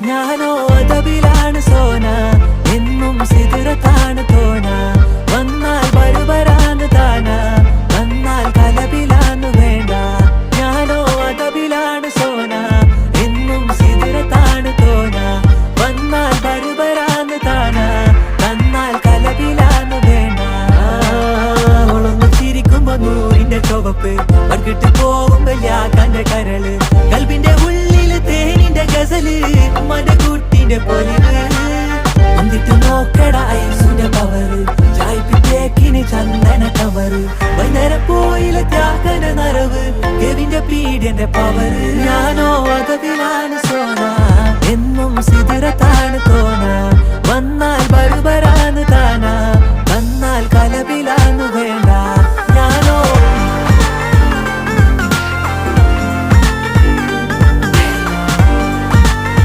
ഞാനോ അതബിലാണ് സോന, എന്നും സിതിറത്താണ് തോന. വന്നാൽ ബരുബരാന്ന് താന, വന്നാൽ കലബിലാന്ന് വേണ്ട. ഞാനോ അതബിലാണ് സോന, എന്നും സിതിറത്താണ് തോന. വന്നാൽ ബരുബരാന്ന് താന, വന്നാൽ കലബിലാന്ന് വേണ്ട. അവളൊന്ന് ചിരിക്കുമ്പോ നൂറിന്റെ ചുവപ്പ്, പങ്കിട്ട് പോകുമ്പോ യാക്കാന്റെ കരള്. കൽബിന്റെ ഉള്ളില് തേനിന്റെ ഗസല്, മടകൂട്ടിന്റെ പൊലിവ്. വന്നിട്ട് നോക്കട ഐസിന്റെ പവറ്, ചായ്പിത്തേക്കിന് ചന്ദന കവറ്. വൈകുന്നേരം പോയില്ല ത്യാഗന നരവ്, കെവിന്റെ പീഡിയന്റെ പവറ്. ഞാനോ അതബിലാണ് സോന.